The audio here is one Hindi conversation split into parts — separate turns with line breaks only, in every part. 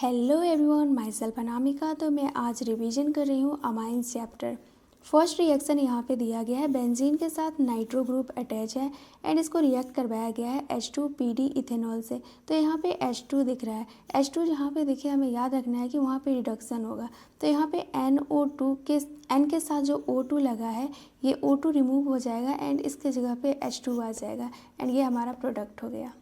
Hello everyone, my self Anamika. तो मैं आज रिवीजन कर रही हूँ अमाइंस चैप्टर। फर्स्ट रिएक्शन यहाँ पे दिया गया है, बेंजीन के साथ नाइट्रो ग्रुप अटैच है एंड इसको रिएक्ट करवाया गया है H2PD इथेनॉल से। तो यहाँ पे H2 दिख रहा है। H2 जहाँ पे दिखे हमें याद रखना है कि वहाँ पे रिडक्शन होगा। तो यहाँ पे NO2 के N के साथ जो O2 लगा है ये O2 रिमूव हो जाएगा एंड इसके जगह पे H2 आ जाएगा एंड ये हमारा प्रोडक्ट हो गया।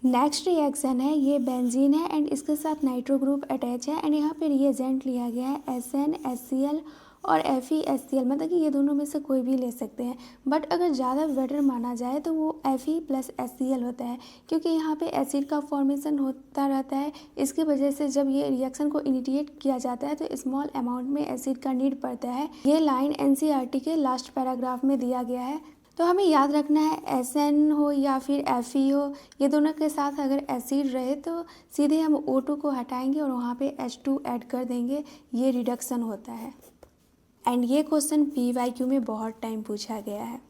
नेक्स्ट रिएक्शन है, ये बेंजीन है एंड इसके साथ नाइट्रो ग्रुप अटैच है एंड यहाँ पे रिएजेंट लिया गया है SnHCl और FeHCl, मतलब कि ये दोनों में से कोई भी ले सकते हैं, बट अगर ज़्यादा बेटर माना जाए तो वो Fe + HCl होता है, क्योंकि यहाँ पे एसिड का फॉर्मेशन होता रहता है। इसकी वजह से जब ये रिएक्शन को इनिशिएट किया जाता है तो स्मॉल अमाउंट में एसिड का नीड पड़ता है। ये लाइन NCERT के लास्ट पैराग्राफ में दिया गया है। तो हमें याद रखना है SN हो या फिर Fe हो, ये दोनों के साथ अगर एसिड रहे तो सीधे हम O2 को हटाएंगे और वहाँ पे H2 ऐड कर देंगे, ये रिडक्शन होता है। एंड ये क्वेश्चन PYQ में बहुत टाइम पूछा गया है।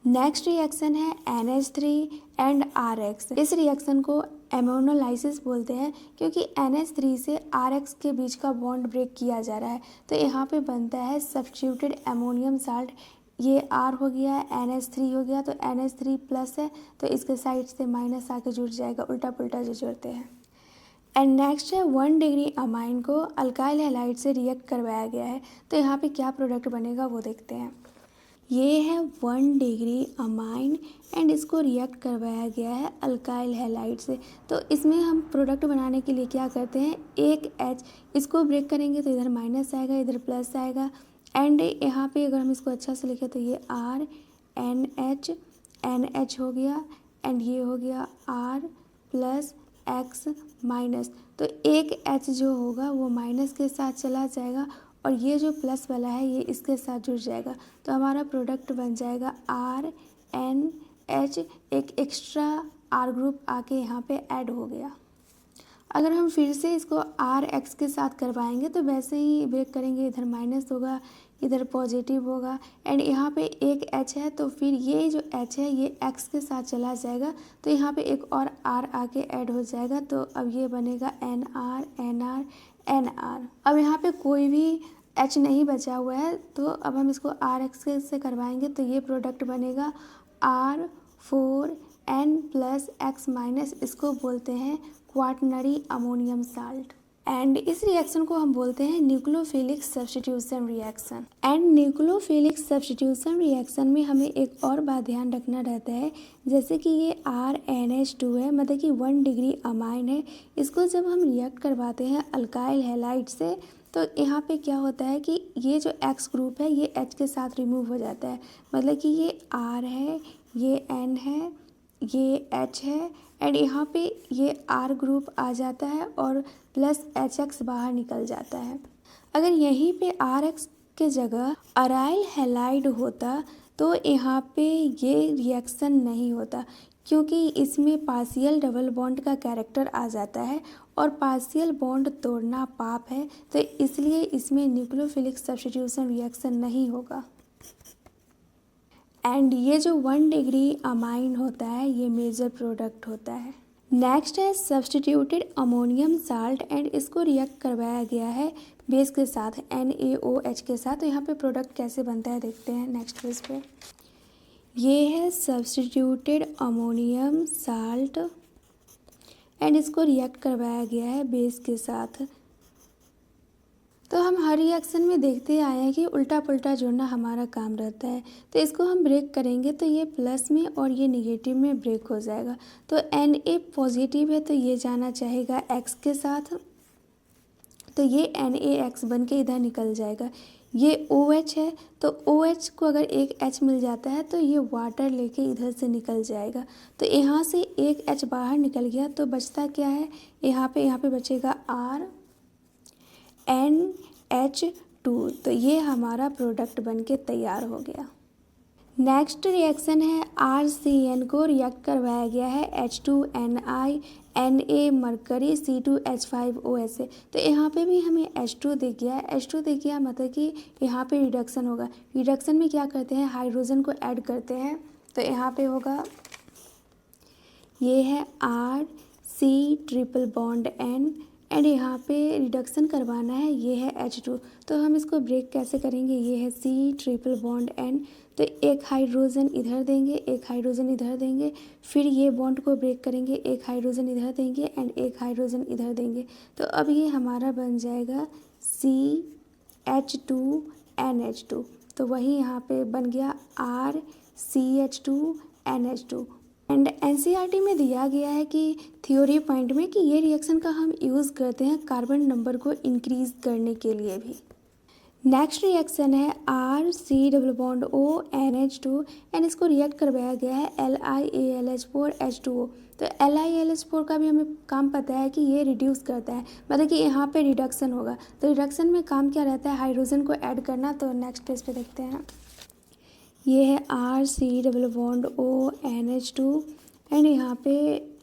नेक्स्ट रिएक्शन है NH3 एंड RX। इस रिएक्शन को एमोनोलाइसिस बोलते हैं क्योंकि NH3 से RX के बीच का बॉन्ड ब्रेक किया जा रहा है। तो यहाँ पे बनता है सब्स्टिट्यूटेड अमोनियम साल्ट। ये R हो गया, NH3 हो गया, तो NH3+ है तो इसके साइड से माइनस आके जुड़ जाएगा, उल्टा पुल्टा जो जुड़ते हैं। एंड नेक्स्ट है 1 डिग्री अमाइन को अल्काइल हैलाइड से रिएक्ट करवाया गया है। तो यहाँ पे क्या प्रोडक्ट बनेगा वो देखते हैं। ये है 1 डिग्री अमाइन एंड इसको रिएक्ट करवाया गया है अल्काइल हैलाइड से। तो इसमें हम प्रोडक्ट बनाने के लिए क्या करते हैं, एक H इसको ब्रेक करेंगे तो इधर माइनस आएगा, इधर प्लस आएगा एंड यहाँ पे अगर हम इसको अच्छा से लिखें तो ये NH हो गया एंड ये हो गया R+X-। तो एक H जो होगा वो माइनस के साथ चला जाएगा और ये जो प्लस वाला है ये इसके साथ जुड़ जाएगा। तो हमारा प्रोडक्ट बन जाएगा RNH। एक एक्स्ट्रा R ग्रुप आके यहाँ पे ऐड हो गया। अगर हम फिर से इसको RX के साथ करवाएंगे तो वैसे ही ब्रेक करेंगे, इधर माइनस होगा, इधर पॉजिटिव होगा एंड यहाँ पे एक H है तो फिर ये जो H है ये X के साथ चला जाएगा। तो यहाँ पे एक और R आके ऐड हो जाएगा। तो अब ये बनेगा NR। अब यहाँ पे कोई भी H नहीं बचा हुआ है तो अब हम इसको RX से करवाएंगे तो ये प्रोडक्ट बनेगा R4N+X-। इसको बोलते हैं क्वाटर्नरी अमोनियम साल्ट एंड इस रिएक्शन को हम बोलते हैं nucleophilic substitution reaction. And nucleophilic substitution reaction में हमें एक और बात ध्यान रखना रहता है, जैसे कि ये RNH2 है, मतलब कि 1 डिग्री अमाइन है। इसको जब हम रिएक्ट करवाते हैं अल्काइल हैलाइड से तो यहाँ पे क्या होता है कि ये जो X ग्रुप है ये H के साथ रिमूव हो जाता है, मतलब कि ये R है, ये N है, ये H है एंड यहाँ पे ये R ग्रुप आ जाता है और +HX बाहर निकल जाता है। अगर यहीं पे RX के जगह अराइल हैलाइड होता तो यहाँ पे ये रिएक्शन नहीं होता, क्योंकि इसमें पार्शियल डबल बॉन्ड का कैरेक्टर आ जाता है और पार्शियल बॉन्ड तोड़ना पाप है, तो इसलिए इसमें न्यूक्लियोफिलिक सब्स्टिट्यूशन रिएक्शन नहीं होगा। एंड ये जो 1 डिग्री अमाइन होता है ये मेजर प्रोडक्ट होता है। नेक्स्ट है सब्स्टिट्यूटेड अमोनियम साल्ट एंड इसको रिएक्ट करवाया गया है बेस के साथ NaOH के साथ। तो यहाँ पे प्रोडक्ट कैसे बनता है देखते हैं नेक्स्ट पेज पे। ये है सब्स्टिट्यूटेड अमोनियम साल्ट एंड इसको रिएक्ट करवाया गया है बेस के साथ। तो हम हर रिएक्शन में देखते आए हैं कि उल्टा पुल्टा जोड़ना हमारा काम रहता है। तो इसको हम ब्रेक करेंगे तो ये प्लस में और ये निगेटिव में ब्रेक हो जाएगा। तो Na पॉजिटिव है तो ये जाना चाहेगा X के साथ, तो ये NaX बन के इधर निकल जाएगा। ये OH है तो OH को अगर एक H मिल जाता है तो ये वाटर लेके इधर से निकल जाएगा। तो यहाँ से एक H बाहर निकल गया तो बचता क्या है, यहाँ पे बचेगा RNH2। तो ये हमारा प्रोडक्ट बन के तैयार हो गया। नेक्स्ट रिएक्शन है RCN को रिएक्ट करवाया गया है H2Ni Na मरकरी C2H5OH से। तो यहाँ पे भी हमें H2 दिख गया है। H2 दिख गया मतलब कि यहाँ पे रिडक्शन होगा। रिडक्शन में क्या करते हैं, हाइड्रोजन को ऐड करते हैं। तो यहाँ पे होगा, ये है RC triple bond N and यहाँ पे रिडक्शन करवाना है, ये है H2। तो हम इसको ब्रेक कैसे करेंगे, ये है C ट्रिपल बॉन्ड N। तो एक हाइड्रोजन इधर देंगे, एक हाइड्रोजन इधर देंगे, फिर ये बॉन्ड को ब्रेक करेंगे, एक हाइड्रोजन इधर देंगे एंड एक हाइड्रोजन इधर देंगे। तो अब ये हमारा बन जाएगा CH2NH2। तो वही यहाँ पे बन गया RCH2NH2। एंड एनसीईआरटी में दिया गया है कि थ्योरी पॉइंट में कि ये रिएक्शन का हम यूज़ करते हैं कार्बन नंबर को इंक्रीज करने के लिए भी। नेक्स्ट रिएक्शन है RC double bond O NH2 and इसको रिएक्ट करवाया गया है LiAlH4H2O। तो LiAlH4 का भी हमें काम पता है कि ये रिड्यूस करता है, मतलब कि यहाँ पे रिडक्शन होगा। तो रिडक्शन में काम क्या रहता है, हाइड्रोजन को ऐड करना। तो नेक्स्ट पेज पे देखते हैं, ये है RC double bond ONH2 and यहाँ पे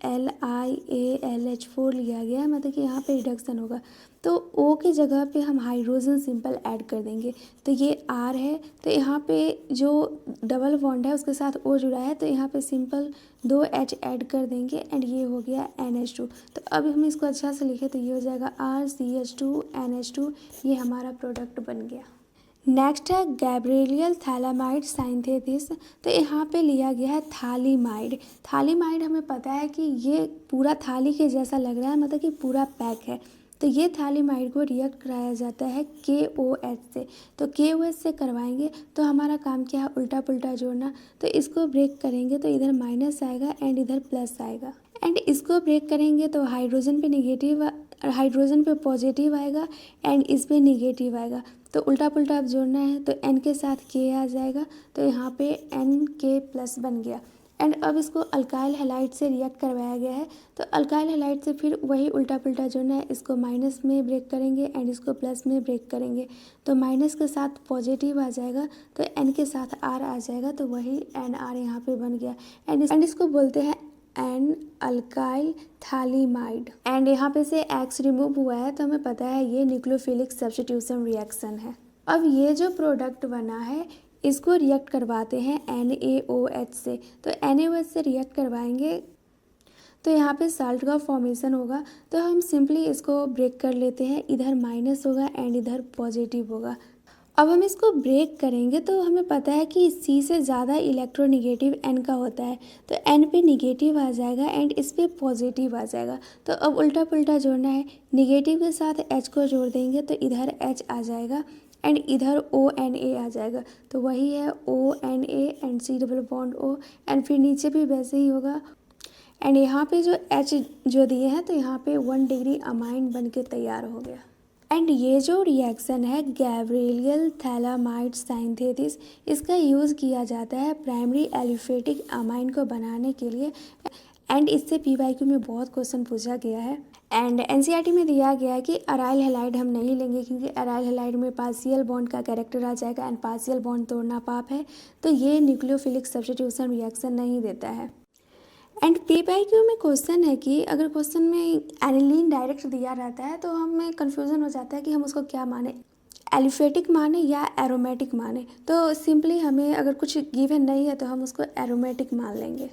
LiAlH4 लिया गया है, मतलब कि यहाँ पे रिडक्शन होगा। तो O की जगह पे हम हाइड्रोजन सिंपल ऐड कर देंगे। तो ये R है, तो यहाँ पे जो डबल बॉन्ड है उसके साथ O जुड़ा है, तो यहाँ पे सिंपल 2 H ऐड कर देंगे एंड ये हो गया NH2। तो अब हम इसको अच्छा से लिखें तो ये हो जाएगा RCH2NH2। ये हमारा प्रोडक्ट बन गया। नेक्स्ट है गैब्रियल थैलामाइड सिंथेसिस। तो यहाँ पे लिया गया है थालीमाइड। थालीमाइड हमें पता है कि ये पूरा थाली के जैसा लग रहा है, मतलब कि पूरा पैक है। तो ये थालीमाइड को रिएक्ट कराया जाता है KOH से। तो KOH से करवाएंगे तो हमारा काम क्या है, उल्टा पुल्टा जोड़ना। तो इसको ब्रेक करेंगे तो इधर माइनस आएगा एंड इधर प्लस आएगा। एंड इसको ब्रेक करेंगे तो हाइड्रोजन पे निगेटिव, हाइड्रोजन पे पॉजिटिव आएगा एंड इस पे निगेटिव आएगा। तो उल्टा पुल्टा अब जोड़ना है तो N के साथ K आ जाएगा, तो यहाँ पे NK+ बन गया। एंड अब इसको अल्काइल हैलाइड से रिएक्ट करवाया गया है। तो अल्काइल हैलाइड से फिर वही उल्टा पुल्टा जोड़ना है, इसको माइनस में ब्रेक करेंगे एंड इसको प्लस में ब्रेक करेंगे। तो माइनस के साथ पॉजिटिव आ जाएगा तो N के साथ R आ जाएगा, तो वही NR यहाँ पे बन गया। एंड इसको बोलते हैं एन अल्काइल थालीमाइड। एंड यहाँ पे से X रिमूव हुआ है, तो हमें पता है ये न्यूक्लियोफिलिक सब्स्टिट्यूशन रिएक्शन है। अब ये जो प्रोडक्ट बना है इसको रिएक्ट करवाते हैं NaOH से। तो NaOH से रिएक्ट करवाएंगे तो यहाँ पे साल्ट का फॉर्मेशन होगा। तो हम सिंपली इसको ब्रेक कर लेते हैं, इधर माइनस होगा एंड इधर पॉजिटिव होगा। अब हम इसको ब्रेक करेंगे तो हमें पता है कि C से ज़्यादा इलेक्ट्रोनिगेटिव N का होता है। तो N पे निगेटिव आ जाएगा एंड इस पे पॉजिटिव आ जाएगा। तो अब उल्टा पुल्टा जोड़ना है, निगेटिव के साथ H को जोड़ देंगे तो इधर H आ जाएगा एंड इधर ONA आ जाएगा। तो वही है ONA and C double bond O and फिर नीचे भी वैसे ही होगा। एंड यहाँ पे जो H जो दिए हैं तो यहाँ पे 1 डिग्री अमाइन बन के तैयार हो गया। एंड ये जो रिएक्शन है गैब्रियल थैलामाइड सिंथेसिस, इसका यूज़ किया जाता है प्राइमरी एलिफेटिक अमाइन को बनाने के लिए। एंड इससे PYQ में बहुत क्वेश्चन पूछा गया है। एंड NCERT में दिया गया है कि अराइल हैलाइड हम नहीं लेंगे, क्योंकि अराइल हैलाइड में पार्शियल बॉन्ड का कैरेक्टर आ जाएगा एंड पार्शियल बॉन्ड तोड़ना पाप है। तो ये न्यूक्लियोफिलिक सब्स्टिट्यूशन रिएक्शन नहीं देता है। एंड PYQ में क्वेश्चन है कि अगर क्वेश्चन में एनिलीन डायरेक्ट दिया रहता है तो हमें कन्फ्यूज़न हो जाता है कि हम उसको क्या माने, एलिफेटिक माने या एरोमेटिक माने। तो सिंपली हमें अगर कुछ गिवन नहीं है तो हम उसको एरोमेटिक मान लेंगे।